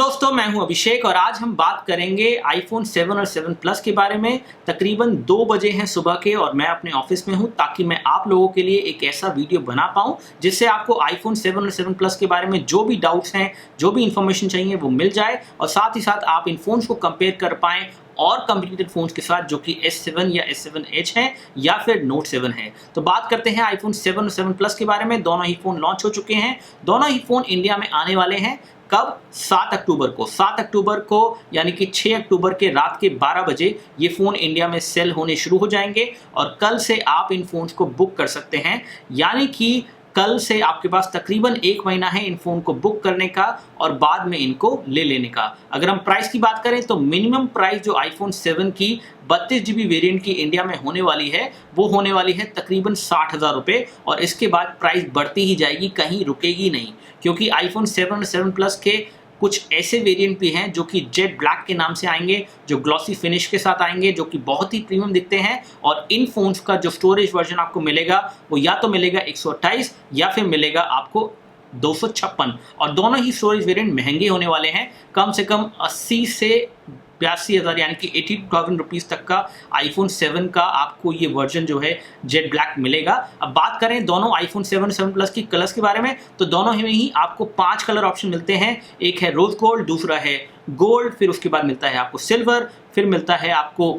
दोस्तों, मैं हूं अभिषेक और आज हम बात करेंगे iPhone 7 और 7 Plus के बारे में। तकरीबन 2 बजे हैं सुबह के और मैं अपने ऑफिस में हूं ताकि मैं आप लोगों के लिए एक ऐसा वीडियो बना पाऊं जिससे आपको iPhone 7 और 7 Plus के बारे में जो भी डाउट्स हैं, जो भी इंफॉर्मेशन चाहिए वो मिल जाए और साथ ही साथ आप इन फोन्स को कंपेयर कर पाएं और कंपटीटेड फोन्स के साथ जो कि S7 या S7Edge हैं या फिर Note 7 है। तो बात करते हैं iPhone 7 और 7 Plus के बारे में। दोनों ही फोन लॉन्च हो चुके हैं। दोनों ही फोन इंडिया में आने वाले हैं। कब? 7 अक्टूबर को यानी कि 6 अक्टूबर के रात के 12 बजे ये फ़ोन इंडिया में सेल होने शुरू हो जाएंगे और कल से आप इन फ़ोन्स को बुक कर सकते हैं। यानी कि कल से आपके पास तकरीबन 1 महीना है इन फ़ोन को बुक करने का और बाद में इनको ले लेने का। अगर हम प्राइस की बात करें तो मिनिमम प्राइस जो iPhone 7 की 32 GB वेरिएंट की इंडिया में होने वाली है वो होने वाली है तकरीबन 60,000 रुपये और इसके बाद प्राइस बढ़ती ही जाएगी, कहीं रुकेगी नहीं, क्योंकि iPhone 7 और 7 Plus के कुछ ऐसे वेरिएंट भी हैं जो कि जेट ब्लैक के नाम से आएंगे, जो ग्लॉसी फिनिश के साथ आएंगे, जो कि बहुत ही प्रीमियम दिखते हैं। और इन फोन्स का जो स्टोरेज वर्जन आपको मिलेगा वो या तो मिलेगा 128 या फिर मिलेगा आपको 256 और दोनों ही स्टोरेज वेरिएंट महंगे होने वाले हैं। कम से कम 80 से 82,000 यानी कि 82,000 रुपीज़ तक का iPhone 7 का आपको ये वर्जन जो है जेट ब्लैक मिलेगा। अब बात करें दोनों iPhone 7 और 7 Plus की कलर्स के बारे में तो दोनों में ही आपको 5 कलर ऑप्शन मिलते हैं। एक है रोज गोल्ड, दूसरा है गोल्ड, फिर उसके बाद मिलता है आपको सिल्वर, फिर मिलता है आपको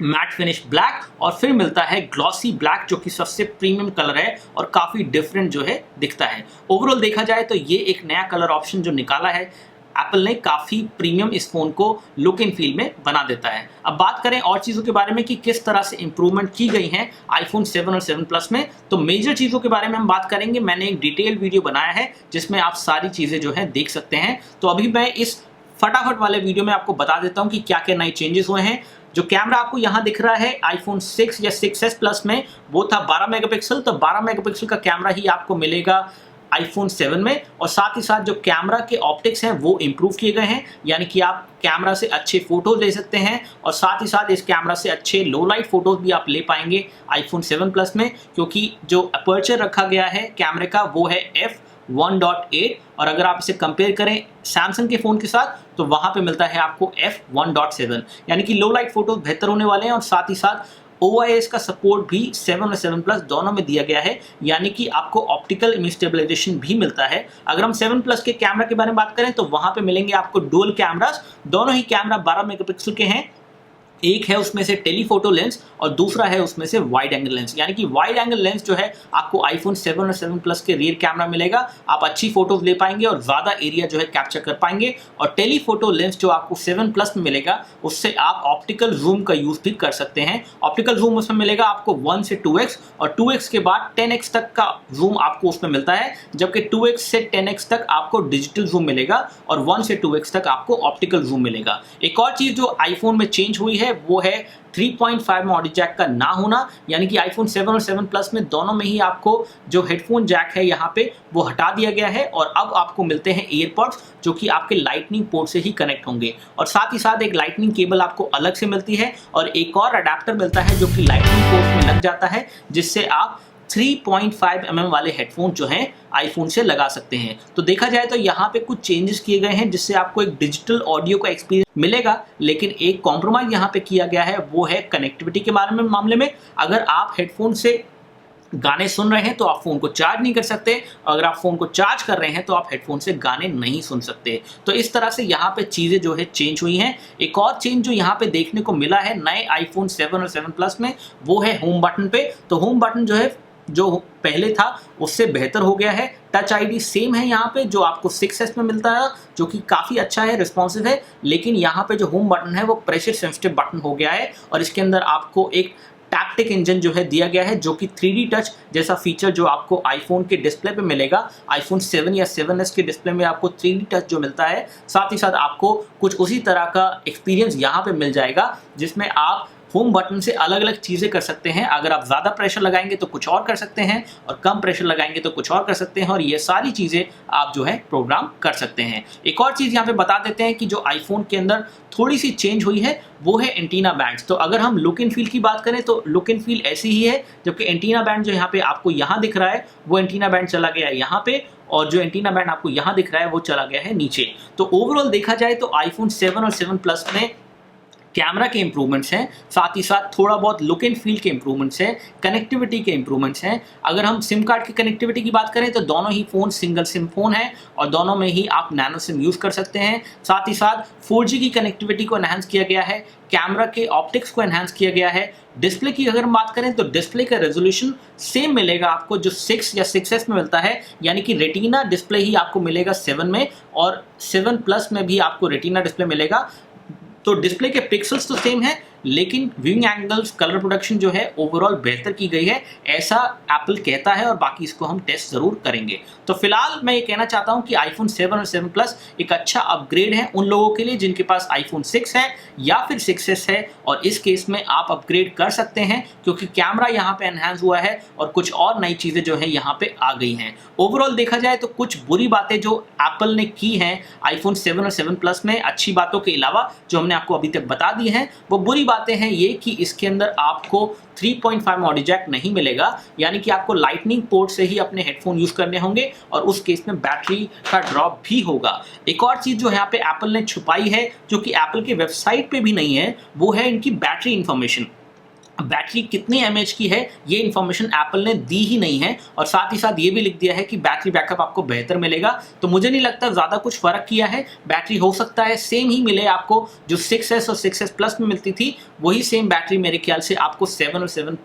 मैट फिनिश ब्लैक और फिर मिलता है ग्लॉसी ब्लैक जो कि सबसे प्रीमियम कलर है और काफ़ी डिफरेंट जो है दिखता है। ओवरऑल देखा जाए तो ये एक नया कलर ऑप्शन जो निकाला है एप्पल ने, काफ़ी प्रीमियम इस फ़ोन को लुक एंड फील में बना देता है। अब बात करें और चीज़ों के बारे में कि किस तरह से इंप्रूवमेंट की गई हैं iPhone 7 और 7 Plus में, तो मेजर चीज़ों के बारे में हम बात करेंगे। मैंने एक डिटेल वीडियो बनाया है जिसमें आप सारी चीज़ें जो हैं देख सकते हैं। तो अभी मैं इस फटाफट वाले वीडियो में आपको बता देता हूँ कि क्या क्या नए चेंजेस हुए हैं। जो कैमरा आपको यहाँ दिख रहा है iPhone 6 या 6s Plus में वो था 12 मेगापिक्सल, तो 12 मेगापिक्सल का कैमरा ही आपको मिलेगा iPhone 7 में। और साथ ही साथ जो कैमरा के ऑप्टिक्स हैं वो इम्प्रूव किए गए हैं, यानी कि आप कैमरा से अच्छे फोटोज ले सकते हैं और साथ ही साथ इस कैमरा से अच्छे लो लाइट फोटोज भी आप ले पाएंगे iPhone 7 Plus में, क्योंकि जो अपर्चर रखा गया है कैमरे का वो है f1.8 और अगर आप इसे कंपेयर करें सैमसंग के फ़ोन के साथ तो वहाँ पे मिलता है आपको f1.7, यानी कि लो लाइट फोटोज बेहतर होने वाले हैं। और साथ ही साथ OIS का सपोर्ट भी 7 और 7 Plus दोनों में दिया गया है, यानी कि आपको ऑप्टिकल इमेज स्टेबलाइजेशन भी मिलता है। अगर हम 7 Plus के कैमरा के बारे में बात करें तो वहाँ पे मिलेंगे आपको डुअल कैमरास। दोनों ही कैमरा 12 मेगापिक्सल के हैं। एक है उसमें से टेलीफोटो लेंस और दूसरा है उसमें से वाइड एंगल लेंस, यानी कि वाइड एंगल लेंस जो है आपको iPhone 7 और 7 Plus के रियर कैमरा मिलेगा। आप अच्छी फोटोज ले पाएंगे और ज़्यादा एरिया जो है कैप्चर कर पाएंगे। और टेलीफोटो लेंस जो आपको 7 Plus में मिलेगा उससे आप ऑप्टिकल जूम का यूज़ भी कर सकते हैं। ऑप्टिकल जूम उसमें मिलेगा आपको 1 से 2x और 2x के बाद 10x तक का जूम आपको उसमें मिलता है, जबकि 2x से 10x तक आपको डिजिटल जूम मिलेगा और 1 से 2x तक आपको ऑप्टिकल जूम मिलेगा। एक और चीज़ जो आईफोन में चेंज हुई है वो है 3.5 में ऑडियो जैक का ना होना, यानी कि iPhone 7 और 7 Plus में दोनों में ही आपको जो हेडफोन जैक है यहाँ पे वो हटा दिया गया है और अब आपको मिलते हैं एयरपॉड्स जो कि आपके लाइटनिंग पोर्ट से ही कनेक्ट होंगे। और साथ ही साथ एक लाइटनिंग केबल आपको अलग से मिलती है और एक और अडेप्टर मिलता है जो कि लाइटनिंग पोर्ट में लग जाता है, जिससे आप 3.5 वाले हेडफोन जो हैं आईफोन से लगा सकते हैं। तो देखा जाए तो यहाँ पे कुछ चेंजेस किए गए हैं जिससे आपको एक डिजिटल ऑडियो का एक्सपीरियंस मिलेगा, लेकिन एक कॉम्प्रोमाइज यहाँ पे किया गया है वो है कनेक्टिविटी के बारे में मामले में। अगर आप हेडफोन से गाने सुन रहे हैं तो आप फ़ोन को चार्ज नहीं कर सकते, अगर आप फ़ोन को चार्ज कर रहे हैं तो आप हेडफोन से गाने नहीं सुन सकते। तो इस तरह से यहाँ पे चीज़ें जो है चेंज हुई हैं। एक और चेंज जो यहाँ पे देखने को मिला है नए iPhone 7 और 7 Plus में वो है होम बटन पे। तो होम बटन जो है जो पहले था उससे बेहतर हो गया है। टच आईडी सेम है यहाँ पे जो आपको 6s में मिलता है, जो कि काफ़ी अच्छा है, रिस्पॉन्सिव है, लेकिन यहाँ पे जो होम बटन है वो प्रेशर सेंसिटिव बटन हो गया है और इसके अंदर आपको एक टैक्टिक इंजन जो है दिया गया है जो कि 3D टच जैसा फीचर जो आपको आईफोन के डिस्प्ले पे मिलेगा। iPhone 7 या 7s के डिस्प्ले में आपको 3D टच जो मिलता है, साथ ही साथ आपको कुछ उसी तरह का एक्सपीरियंस यहाँ पे मिल जाएगा जिसमें आप होम बटन से अलग अलग चीज़ें कर सकते हैं। अगर आप ज़्यादा प्रेशर लगाएंगे तो कुछ और कर सकते हैं और कम प्रेशर लगाएंगे तो कुछ और कर सकते हैं और ये सारी चीज़ें आप जो है प्रोग्राम कर सकते हैं। एक और चीज़ यहाँ पे बता देते हैं कि जो आईफोन के अंदर थोड़ी सी चेंज हुई है वो है एंटीना बैंड्स। तो अगर हम लुक एंड फील की बात करें तो लुक एंड फील ऐसी ही है, जबकि एंटीना बैंड जो यहाँ पे आपको यहाँ दिख रहा है वो एंटीना बैंड चला गया यहाँ पे और जो एंटीना बैंड आपको यहाँ दिख रहा है वो चला गया है नीचे। तो ओवरऑल देखा जाए तो आईफोन 7 और 7 प्लस में कैमरा के इंप्रूवमेंट्स हैं, साथ ही साथ थोड़ा बहुत लुक एंड फील के इंप्रूवमेंट्स हैं, कनेक्टिविटी के इंप्रूवमेंट्स हैं। अगर हम सिम कार्ड की कनेक्टिविटी की बात करें तो दोनों ही फ़ोन सिंगल सिम फ़ोन है और दोनों में ही आप नैनो सिम यूज़ कर सकते हैं। साथ ही साथ 4G की कनेक्टिविटी को एनहांस किया गया है, कैमरा के ऑप्टिक्स को एनहांस किया गया है। डिस्प्ले की अगर हम बात करें तो डिस्प्ले का रेजोल्यूशन सेम मिलेगा आपको जो 6 या 6S में मिलता है, यानी कि रेटिना डिस्प्ले ही आपको मिलेगा 7 में, और 7 प्लस में भी आपको रेटिना डिस्प्ले मिलेगा। तो डिस्प्ले के पिक्सल्स तो सेम है, लेकिन व्यूइंग एंगल्स, कलर प्रोडक्शन जो है ओवरऑल बेहतर की गई है, ऐसा एप्पल कहता है, और बाकी इसको हम टेस्ट जरूर करेंगे। तो फिलहाल मैं ये कहना चाहता हूं कि आईफोन 7 और 7 प्लस एक अच्छा अपग्रेड है उन लोगों के लिए जिनके पास आईफोन 6 है या फिर 6S है, और इस केस में आप अपग्रेड कर सकते हैं क्योंकि कैमरा यहाँ पे एनहांस हुआ है और कुछ और नई चीज़ें जो है यहाँ पे आ गई हैं। ओवरऑल देखा जाए तो कुछ बुरी बातें जो एप्पल ने की हैं आईफोन 7 और 7 प्लस में, अच्छी बातों के अलावा जो हमने आपको अभी तक बता दी हैं, वो बुरी बातें हैं ये कि इसके अंदर आपको 3.5 ऑडियो जैक नहीं मिलेगा, यानी कि आपको लाइटनिंग पोर्ट से ही अपने हेडफोन यूज करने होंगे और उस केस में बैटरी का ड्रॉप भी होगा। एक और चीज जो यहाँ पे एप्पल ने छुपाई है जो कि एप्पल के वेबसाइट पे भी नहीं है, वो है इनकी बैटरी इंफॉर्मेशन। बैटरी कितनी mAh की है ये इन्फॉर्मेशन एप्पल ने दी ही नहीं है, और साथ ही साथ ये भी लिख दिया है कि बैटरी बैकअप आपको बेहतर मिलेगा। तो मुझे नहीं लगता ज़्यादा कुछ फ़र्क किया है, बैटरी हो सकता है सेम ही मिले आपको, जो 6S और 6S प्लस में मिलती थी वही सेम बैटरी मेरे ख्याल से आपको 7 और 7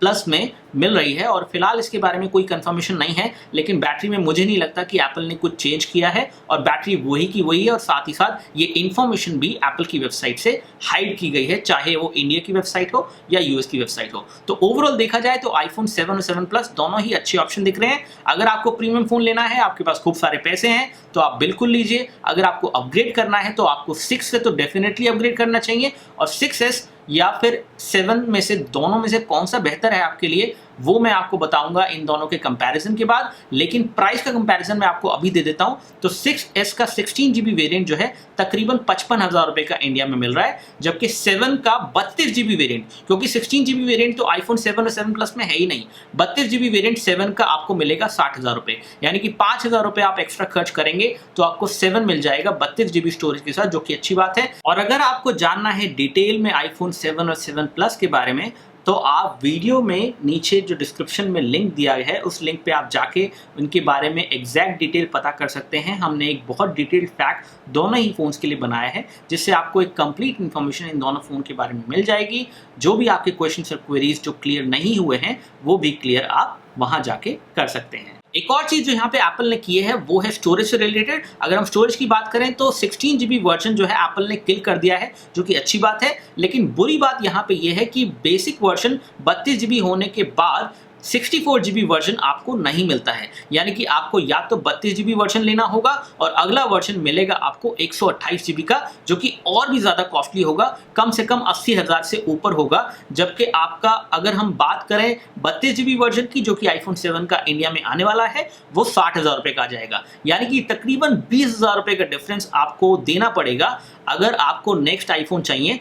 प्लस में मिल रही है। और फिलहाल इसके बारे में कोई कंफर्मेशन नहीं है, लेकिन बैटरी में मुझे नहीं लगता कि एप्पल ने कुछ चेंज किया है, और बैटरी वही की वही है, और साथ ही साथ ये इन्फॉर्मेशन भी एप्पल की वेबसाइट से हाइड की गई है, चाहे वो इंडिया की वेबसाइट हो या यूएस की वेबसाइट हो। तो ओवरऑल देखा जाए तो आईफोन 7 और 7 प्लस दोनों ही अच्छे ऑप्शन दिख रहे हैं। अगर आपको प्रीमियम फोन लेना है, आपके पास खूब सारे पैसे हैं, तो आप बिल्कुल लीजिए। अगर आपको अपग्रेड करना है तो आपको 6 से तो डेफिनेटली अपग्रेड करना चाहिए, और 6S या फिर 7 में से दोनों में से कौन सा बेहतर है आपके लिए वो मैं आपको बताऊंगा इन दोनों के कंपैरिजन के बाद। लेकिन प्राइस का कंपैरिजन मैं आपको अभी दे देता हूं। तो 6S का 16GB वेरिएंट जो है तकरीबन 55,000 रुपए का इंडिया में मिल रहा है, जबकि 7 का 32GB वेरिएंट, क्योंकि 16GB वेरिएंट तो आईफोन 7 और 7 प्लस में है ही नहीं, 32GB वेरिएंट 7 का आपको मिलेगा 60,000 रुपए, यानी कि 5,000 रुपए आप एक्स्ट्रा खर्च करेंगे तो आपको 7 मिल जाएगा 32GB स्टोरेज के साथ, जो कि अच्छी बात है। और अगर आपको जानना है डिटेल में आईफोन 7 और 7 प्लस के बारे में, तो आप वीडियो में नीचे जो डिस्क्रिप्शन में लिंक दिया है उस लिंक पे आप जाके उनके बारे में एग्जैक्ट डिटेल पता कर सकते हैं। हमने एक बहुत डिटेल्ड फैक्ट दोनों ही फ़ोन्स के लिए बनाया है, जिससे आपको एक कंप्लीट इन्फॉर्मेशन इन दोनों फ़ोन के बारे में मिल जाएगी। जो भी आपके क्वेश्चन और क्वेरीज जो क्लियर नहीं हुए हैं वो भी क्लियर आप वहाँ जाके कर सकते हैं। एक और चीज़ जो यहाँ पे एप्पल ने की है वो है स्टोरेज से रिलेटेड। अगर हम स्टोरेज की बात करें तो 16GB वर्जन जो है एप्पल ने किल कर दिया है, जो कि अच्छी बात है। लेकिन बुरी बात यहाँ पे ये है कि बेसिक वर्जन 32GB होने के बाद 64GB वर्जन आपको नहीं मिलता है, यानी कि आपको या तो 32GB वर्जन लेना होगा और अगला वर्जन मिलेगा आपको 128GB का, जो कि और भी ज़्यादा कॉस्टली होगा, कम से कम 80,000 से ऊपर होगा। जबकि आपका अगर हम बात करें 32GB वर्जन की, जो कि आईफोन 7 का इंडिया में आने वाला है, वो 60,000 रुपये का आ जाएगा, यानी कि तकरीबन 20,000 रुपये का डिफरेंस आपको देना पड़ेगा अगर आपको नेक्स्ट आईफोन चाहिए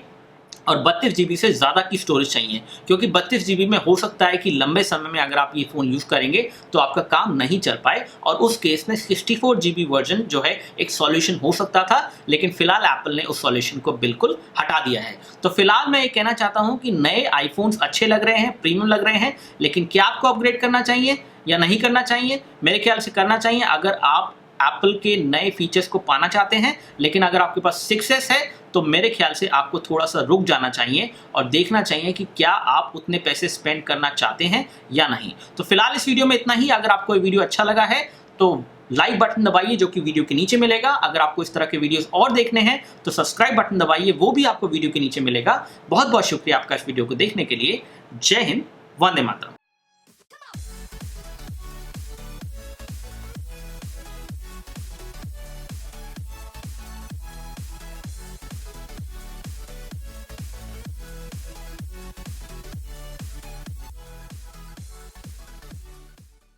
और 32GB से ज़्यादा की स्टोरेज चाहिए। क्योंकि 32GB में हो सकता है कि लंबे समय में अगर आप ये फ़ोन यूज़ करेंगे तो आपका काम नहीं चल पाए, और उस केस में 64GB वर्जन जो है एक सॉल्यूशन हो सकता था, लेकिन फिलहाल एप्पल ने उस सॉल्यूशन को बिल्कुल हटा दिया है। तो फिलहाल मैं ये कहना चाहता हूँ कि नए आईफोन्स अच्छे लग रहे हैं, प्रीमियम लग रहे हैं, लेकिन क्या आपको अपग्रेड करना चाहिए या नहीं करना चाहिए? मेरे ख्याल से करना चाहिए अगर आप एप्पल के नए फीचर्स को पाना चाहते हैं। लेकिन अगर आपके पास 6S है तो मेरे ख्याल से आपको थोड़ा सा रुक जाना चाहिए और देखना चाहिए कि क्या आप उतने पैसे स्पेंड करना चाहते हैं या नहीं। तो फिलहाल इस वीडियो में इतना ही। अगर आपको ये वीडियो अच्छा लगा है तो लाइक बटन दबाइए, जो कि वीडियो के नीचे मिलेगा। अगर आपको इस तरह के वीडियोस और देखने हैं तो सब्सक्राइब बटन दबाइए, वो भी आपको वीडियो के नीचे मिलेगा। बहुत बहुत शुक्रिया आपका इस वीडियो को देखने के लिए। जय हिंद, वंदे मातरम।